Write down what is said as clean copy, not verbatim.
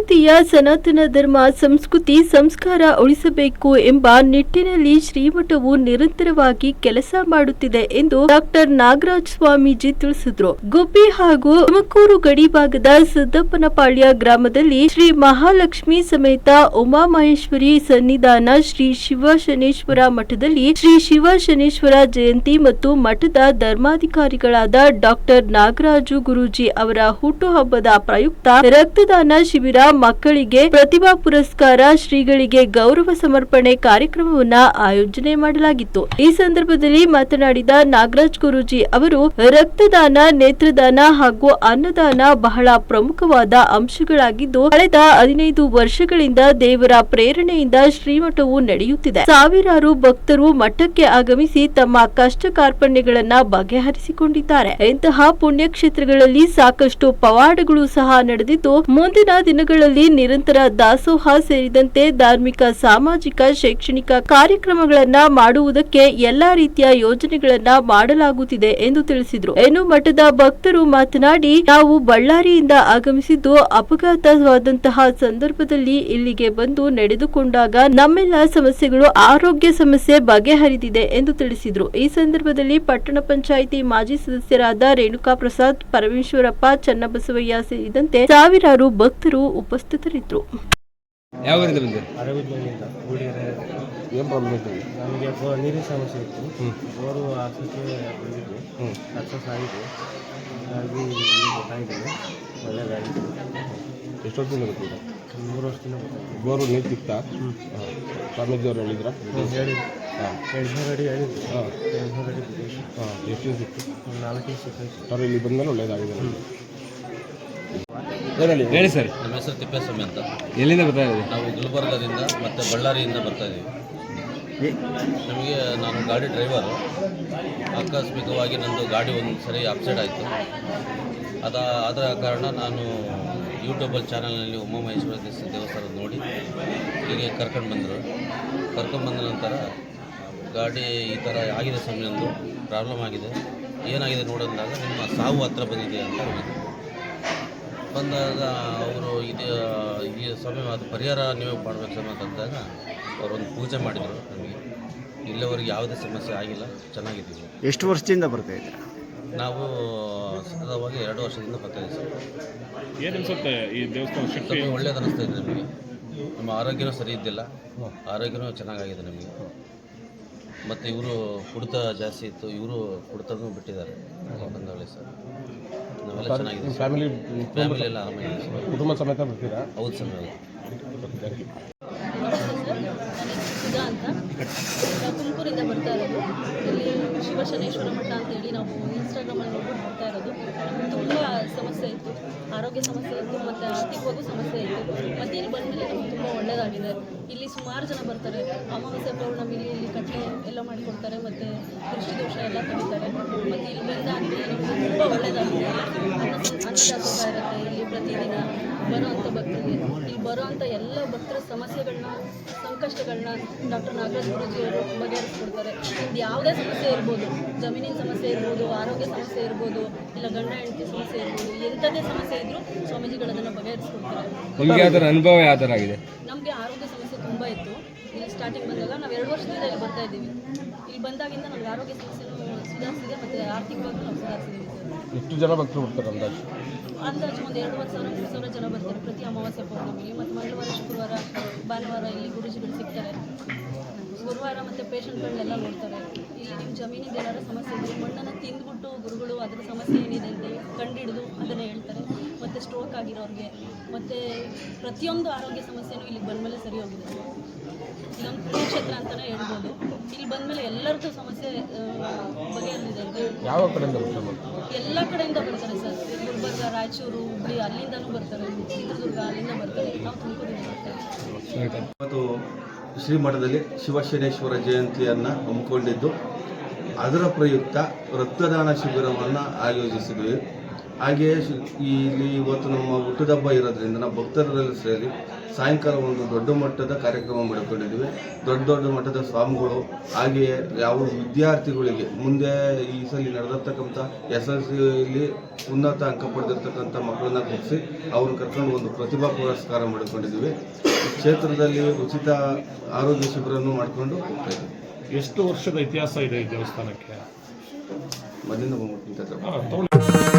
ಭಾರತೀಯ ಸನಾತನ ಧರ್ಮ ಸಂಸ್ಕೃತಿ ಸಂಸ್ಕಾರ ಉಳಿಸಬೇಕು ಎಂಬ ನಿಟ್ಟಿನಲ್ಲಿ ಶ್ರೀಮಠವು ನಿರಂತರವಾಗಿ ಕೆಲಸ ಮಾಡುತ್ತಿದೆ ಎಂದು ಡಾಕ್ಟರ್ ನಾಗರಾಜ್ ಸ್ವಾಮೀಜಿ ತಿಳಿಸಿದರು. ಗುಬ್ಬಿ ಹಾಗೂ ತುಮಕೂರು ಗಡಿ ಭಾಗದ ಸಿದ್ದಪ್ಪನಪಾಳ್ಯ ಗ್ರಾಮದಲ್ಲಿ ಶ್ರೀ ಮಹಾಲಕ್ಷ್ಮಿ ಸಮೇತ ಉಮಾಮಹೇಶ್ವರಿ ಸನ್ನಿಧಾನ ಶ್ರೀ ಶಿವಶನೇಶ್ವರ ಮಠದಲ್ಲಿ ಶ್ರೀ ಶಿವಶನೇಶ್ವರ ಜಯಂತಿ ಮತ್ತು ಮಠದ ಧರ್ಮಾಧಿಕಾರಿಗಳಾದ ಡಾಕ್ಟರ್ ನಾಗರಾಜು ಗುರೂಜಿ ಅವರ ಹುಟ್ಟುಹಬ್ಬದ ಪ್ರಯುಕ್ತ ರಕ್ತದಾನ ಶಿಬಿರ, ಮಕ್ಕಳಿಗೆ ಪ್ರತಿಭಾ ಪುರಸ್ಕಾರ, ಶ್ರೀಗಳಿಗೆ ಗೌರವ ಸಮರ್ಪಣೆ ಕಾರ್ಯಕ್ರಮವನ್ನ ಆಯೋಜನೆ ಮಾಡಲಾಗಿತ್ತು. ಈ ಸಂದರ್ಭದಲ್ಲಿ ಮಾತನಾಡಿದ ನಾಗರಾಜ್ ಗುರೂಜಿ ಅವರು, ರಕ್ತದಾನ, ನೇತ್ರದಾನ ಹಾಗೂ ಅನ್ನದಾನ ಬಹಳ ಪ್ರಮುಖವಾದ ಅಂಶಗಳಾಗಿದ್ದು, ಕಳೆದ 15 ವರ್ಷಗಳಿಂದ ದೇವರ ಪ್ರೇರಣೆಯಿಂದ ಶ್ರೀಮಠವು ನಡೆಯುತ್ತಿದೆ. ಸಾವಿರಾರು ಭಕ್ತರು ಮಠಕ್ಕೆ ಆಗಮಿಸಿ ತಮ್ಮ ಕಷ್ಟ ಕಾರ್ಪಣ್ಯಗಳನ್ನ ಬಗೆಹರಿಸಿಕೊಂಡಿದ್ದಾರೆ. ಇಂತಹ ಪುಣ್ಯಕ್ಷೇತ್ರಗಳಲ್ಲಿ ಸಾಕಷ್ಟು ಪವಾಡಗಳು ಸಹ ನಡೆದಿದ್ದು, ಮುಂದಿನ ದಿನಗಳಲ್ಲಿ ನಿರಂತರ ದಾಸೋಹ ಸೇರಿದಂತೆ ಧಾರ್ಮಿಕ, ಸಾಮಾಜಿಕ, ಶೈಕ್ಷಣಿಕ ಕಾರ್ಯಕ್ರಮಗಳನ್ನ ಮಾಡುವುದಕ್ಕೆ ಎಲ್ಲಾ ರೀತಿಯ ಯೋಜನೆಗಳನ್ನ ಮಾಡಲಾಗುತ್ತಿದೆ ಎಂದು ತಿಳಿಸಿದರು. ಇನ್ನು ಮಠದ ಭಕ್ತರು ಮಾತನಾಡಿ, ನಾವು ಬಳ್ಳಾರಿಯಿಂದ ಆಗಮಿಸಿದ್ದು ಅಪಘಾತವಾದಂತಹ ಸಂದರ್ಭದಲ್ಲಿ ಇಲ್ಲಿಗೆ ಬಂದು ನಡೆದುಕೊಂಡಾಗ ನಮ್ಮೆಲ್ಲ ಸಮಸ್ಯೆಗಳು, ಆರೋಗ್ಯ ಸಮಸ್ಯೆ ಬಗೆಹರಿದಿದೆ ಎಂದು ತಿಳಿಸಿದರು. ಈ ಸಂದರ್ಭದಲ್ಲಿ ಪಟ್ಟಣ ಪಂಚಾಯಿತಿ ಮಾಜಿ ಸದಸ್ಯರಾದ ರೇಣುಕಾ ಪ್ರಸಾದ್, ಪರಮೇಶ್ವರಪ್ಪ, ಚನ್ನಬಸವಯ್ಯ ಸೇರಿದಂತೆ ಸಾವಿರಾರು ಭಕ್ತರು ಉಪಸ್ಥಿತರಿದ್ದರು. ನಮಗೆ ನೀರಿನ ಸಮಸ್ಯೆ ಇತ್ತು. ಬೋರು ಹಾಕ್ಸೋಕ್ಕೆ ಬಂದಿದ್ದು ಸಕ್ಸಸ್ ಆಗಿದೆ. ಹಾಗಾಗಿ ಗೊತ್ತಾಗಿದ್ದೇನೆ, ಒಳ್ಳೆಯದಾಗಿದೆ. ಎಷ್ಟೊತ್ತಿಂದ ಗೊತ್ತಿಲ್ಲ? 3 ವರ್ಷದಿಂದ ಬೋರು ನೀರು ಸಿಗ್ತಾ? ಸ್ವಾಮೀಜಿ ಅವರು ಹೇಳಿದ್ರ? ಹೇಳಿದ್ರು. 200 ಅಡಿ ಹೇಳಿದ್ರು. 200 ಅಡಿ ಎಷ್ಟು ಸಿಕ್ತು? 4 ಸಿಕ್ಕಾಯ್ತು. ಸರ್, ಇಲ್ಲಿ ಬಂದಮೇಲೆ ಒಳ್ಳೆಯದಾಗಿದೆ. ಹೇಳಿ ಸರ್. ನಮ್ಮ ಹೆಸರು ತಿಪ್ಪೇಸ್ವಾಮಿ ಅಂತ. ಎಲ್ಲಿಂದ ಬರ್ತಾ ಇದ್ದೀವಿ? ನಾವು ಗುಲ್ಬರ್ಗದಿಂದ ಮತ್ತು ಬಳ್ಳಾರಿಯಿಂದ ಬರ್ತಾ ಇದ್ದೀವಿ. ನಮಗೆ, ನಾನು ಗಾಡಿ ಡ್ರೈವರು. ಆಕಸ್ಮಿಕವಾಗಿ ನಂದು ಗಾಡಿ ಒಂದು ಸರಿ ಅಪ್ಸೆಟ್ ಆಯಿತು. ಅದರ ಕಾರಣ ನಾನು ಯೂಟ್ಯೂಬಲ್ಲಿ ಚಾನಲ್ನಲ್ಲಿ ಉಮಾಮಹೇಶ್ವರ ದೇವಸ್ಥಾನ ನೋಡಿ ಹೀಗೆ ಕರ್ಕೊಂಡ್ಬಂದ ನಂತರ ಗಾಡಿ ಈ ಥರ ಆಗಿದೆ, ಸಮಯಂದು ಪ್ರಾಬ್ಲಮ್ ಆಗಿದೆ, ಏನಾಗಿದೆ ನೋಡೋದಾಗ ನಿಮ್ಮ ಸಾವು ಹತ್ರ ಬಂದಿದೆ ಅಂತ ಹೇಳಿದ್ರು. ಬಂದಾಗ ಅವರು ಈ ಸಮಯ ಅದು ಪರಿಹಾರ ನೀವು ಮಾಡಬೇಕು ಸಮಯ ಅಂತಂದಾಗ ಅವರೊಂದು ಪೂಜೆ ಮಾಡಿದರು. ನಮಗೆ ಇಲ್ಲಿವರೆಗೆ ಯಾವುದೇ ಸಮಸ್ಯೆ ಆಗಿಲ್ಲ, ಚೆನ್ನಾಗಿದ್ದೀವಿ. ಎಷ್ಟು ವರ್ಷದಿಂದ ಬರ್ತಾ ಇದ್ದೀರಾ? ನಾವು ಸತತವಾಗಿ 2 ವರ್ಷದಿಂದ ಬರ್ತಾ ಇದ್ದೀವಿ ಸರ್. ಏನು ಅನ್ಸುತ್ತೆ ಈ ದೇವಸ್ಥಾನ? ಒಳ್ಳೇದು ಅನ್ನಿಸ್ತಾ ಇದೆ ನಮಗೆ. ನಮ್ಮ ಆರೋಗ್ಯನೂ ಸರಿ ಇದ್ದಿಲ್ಲ, ಆರೋಗ್ಯನೂ ಚೆನ್ನಾಗಾಗಿದೆ ನಮಗೆ. ಮತ್ತು ಇವರು ಕುಡಿತ ಜಾಸ್ತಿ ಇತ್ತು, ಇವರು ಕುಡಿತನೂ ಬಿಟ್ಟಿದ್ದಾರೆ. ಬಂದವಳೆ ಸರ್, ನಾವೆಲ್ಲ ಚೆನ್ನಾಗಿದೆ. ಫ್ಯಾಮಿಲಿ ಎಲ್ಲ ಆರಾಮಾಗಿದೆ. ಕುಟುಂಬ ಸಮೇತ ಬರ್ತೀರಾ? ಹೌದು ಸರ್. ತುಮಕೂರಿಂದ ಬರ್ತಾ ಇರೋದು. ಇಲ್ಲಿ ಶಿವಶನೇಶ್ವರ ಮಠ ಅಂತೇಳಿ ನಾವು ಇನ್ಸ್ಟಾಗ್ರಾಮಲ್ಲಿ ನೋಡ್ಬಿಟ್ಟು ಬರ್ತಾ ಇರೋದು. ತುಂಬ ಸಮಸ್ಯೆ ಇತ್ತು, ಆರೋಗ್ಯ ಸಮಸ್ಯೆ ಇತ್ತು ಮತ್ತು ಆರ್ಥಿಕವಾಗೂ ಸಮಸ್ಯೆ ಇತ್ತು. ಮತ್ತು ಇಲ್ಲಿ ಬಂದಮೇಲೆ ನಮ್ಗೆ ತುಂಬ ಒಳ್ಳೆಯದಾಗಿದೆ. ಇಲ್ಲಿ ಸುಮಾರು ಜನ ಬರ್ತಾರೆ. ಅಮಾವಾಸ್ಯೆ ಪೌರ್ಣಮಿಲಿ ಇಲ್ಲಿ ಕಟ್ಟೆ ಎಲ್ಲ ಮಾಡಿಕೊಡ್ತಾರೆ ಮತ್ತು ದೃಷ್ಟಿದೋಷ ಎಲ್ಲ ತೆಗಿತಾರೆ. ಮತ್ತು ಇಲ್ಲಿ ಬಂದಾಗಿ ನಮಗೆ ತುಂಬ ಒಳ್ಳೆಯದಾಗಿದೆ. ಅನ್ನದಾಸೋಹ ಇರುತ್ತೆ ಇಲ್ಲಿ ಪ್ರತಿದಿನ. ಬರೋವಂಥ ಭಕ್ತರಿಗೆ, ಇಲ್ಲಿ ಬರೋವಂಥ ಎಲ್ಲ ಭಕ್ತರ ಸಮಸ್ಯೆಗಳನ್ನ, ಸಂಕಷ್ಟಗಳನ್ನ ಡಾಕ್ಟರ್ ನಾಗರಾಜ್ ಗುರೂಜಿಯವರು ಬಗೆಹರಿಸ್ಕೊಡ್ತಾರೆ. ಇದು ಯಾವುದೇ ಸಮಸ್ಯೆ ಇರ್ಬೋದು, ಜಮೀನಿನ ಸಮಸ್ಯೆ ಇರ್ಬೋದು, ಆರೋಗ್ಯ ಸಮಸ್ಯೆ ಇರ್ಬೋದು, ಇಲ್ಲ ಗಂಡ ಹೆಂಡತಿ ಸಮಸ್ಯೆ ಇರ್ಬೋದು, ಎಂಥದೇ ಸಮಸ್ಯೆ ಇದ್ದರೂ ಸ್ವಾಮೀಜಿಗಳದನ್ನು ಬಗೆಹರಿಸ್ಕೊಡ್ತಾರೆ. ನಿಮಗೆ ಅದರ ಅನುಭವ ಯಾವ ಥರ ಆಗಿದೆ? ನಮಗೆ ಆರೋಗ್ಯ ಸಮಸ್ಯೆ ತುಂಬ ಇತ್ತು. ಇಲ್ಲಿ ಸ್ಟಾರ್ಟಿಂಗ್ ಬಂದಾಗ ನಾವು 2 ವರ್ಷದಿಂದ ಇಲ್ಲಿ ಬರ್ತಾ ಇದ್ದೀವಿ. ಇಲ್ಲಿ ಬಂದಾಗಿಂದ ನಮಗೆ ಆರೋಗ್ಯ ಸಮಸ್ಯೆನೂ ಸುಧಾರಿಸಿದೆ ಮತ್ತು ಆರ್ಥಿಕವಾಗಿ ನಾವು ಸುಧಾರಿಸಿದ್ದೀವಿ ಸರ್. ಎಷ್ಟು ಜನ ಭಕ್ತರು ಬರ್ತಾರೆ ಅಂದಾಜು? ಅಂದಾಜು ಒಂದು 2,500-3,000 ಜನ ಬರ್ತಾರೆ ಪ್ರತಿ ಅಮಾವಾಸ್ಯೆ ಪೌರ್ಣಮಿಗೆ. ಮತ್ತು ಮಂಗಳವಾರ, ಶುಕ್ರವಾರ, ಭಾನುವಾರ ಇಲ್ಲಿ ಗುರೂಜಿಗಳು ಸಿಗ್ತಾರೆ. ಗುರುವಾರ ಮತ್ತು ಪೇಷಂಟ್ಗಳನ್ನೆಲ್ಲ ನೋಡ್ತಾರೆ. ಇಲ್ಲಿ ನಿಮ್ಮ ಜಮೀನಿಗೆ ಏನಾರ ಸಮಸ್ಯೆ ಇದ್ದರೆ ಮಣ್ಣನ್ನು ತಿಂದ್ಬಿಟ್ಟು ಗುರುಗಳು ಅದರ ಸಮಸ್ಯೆ ಏನಿದೆ ಅಂತ ಕಂಡುಹಿಡಿದು ಅದನ್ನು ಹೇಳ್ತಾರೆ. ಮತ್ತು ಸ್ಟ್ರೋಕ್ ಆಗಿರೋರಿಗೆ ಮತ್ತು ಪ್ರತಿಯೊಂದು ಆರೋಗ್ಯ ಸಮಸ್ಯೆನೂ ಇಲ್ಲಿಗೆ ಬಂದಮೇಲೆ ಸರಿ ಹೋಗಿದೆ. ಇಲ್ಲೊಂದು ಪುಣ್ಯಕ್ಷೇತ್ರ ಅಂತಲೇ ಹೇಳ್ಬೋದು. ಇಲ್ಲಿ ಬಂದಮೇಲೆ ಎಲ್ಲರದ್ದು ಸಮಸ್ಯೆ ಬಗೆಹರಿದಿದೆ. ಯಾವ ಕಡೆಯಿಂದ ಬರ್ತಾರೆ? ಎಲ್ಲ ಕಡೆಯಿಂದ ಬರ್ತಾರೆ ಸರ್. ಗುಲ್ಬರ್ಗ, ರಾಯಚೂರು, ಹುಬ್ಬಳ್ಳಿ ಅಲ್ಲಿಂದನೂ ಬರ್ತಾರೆ. ಚಿತ್ರದುರ್ಗ ಅಲ್ಲಿಂದ ಬರ್ತಾರೆ. ನಾವು ತುಮಕೂರಿಂದ ಬರ್ತಾರೆ. ಮತ್ತು ಶ್ರೀಮಠದಲ್ಲಿ ಶಿವಶನೇಶ್ವರ ಜಯಂತಿಯನ್ನು ಹಮ್ಮಿಕೊಂಡಿದ್ದು, ಅದರ ಪ್ರಯುಕ್ತ ರಕ್ತದಾನ ಶಿಬಿರವನ್ನು ಆಯೋಜಿಸಿದ್ವಿ. ಹಾಗೆಯೇ ಇಲ್ಲಿ ಇವತ್ತು ನಮ್ಮ ಹುಟ್ಟುಹಬ್ಬ ಇರೋದ್ರಿಂದ ನಾವು ಭಕ್ತರೆಲ್ಲ ಸೇರಿ ಸಾಯಂಕಾಲ ಒಂದು ದೊಡ್ಡ ಮಟ್ಟದ ಕಾರ್ಯಕ್ರಮ ಮಾಡಿಕೊಂಡಿದ್ದೀವಿ. ದೊಡ್ಡ ದೊಡ್ಡ ಮಟ್ಟದ ಸ್ವಾಮಿಗಳು ಹಾಗೆಯೇ ಯಾವ ವಿದ್ಯಾರ್ಥಿಗಳಿಗೆ ಮುಂದೆ ಈ ಸಲ ನಡೆದಿರ್ತಕ್ಕಂಥ SLCಯಲ್ಲಿ ಉನ್ನತ ಅಂಕ ಪಡೆದಿರ್ತಕ್ಕಂಥ ಮಕ್ಕಳನ್ನ ಕೂರಿಸಿ ಅವ್ರನ್ನ ಕರ್ಕೊಂಡು ಒಂದು ಪ್ರತಿಭಾ ಪುರಸ್ಕಾರ ಮಾಡಿಕೊಂಡಿದ್ದೀವಿ. ಕ್ಷೇತ್ರದಲ್ಲಿ ಉಚಿತ ಆರೋಗ್ಯ ಶಿಬಿರನ್ನು ಮಾಡಿಕೊಂಡು ಹೋಗ್ತಾ ಇದ್ದೀವಿ. ಎಷ್ಟು ವರ್ಷದ ಇತಿಹಾಸ ಇದೆ ಈ ದೇವಸ್ಥಾನಕ್ಕೆ? ಮೊದಲಿಂದ ಬಂದ್ಬಿಟ್ಟು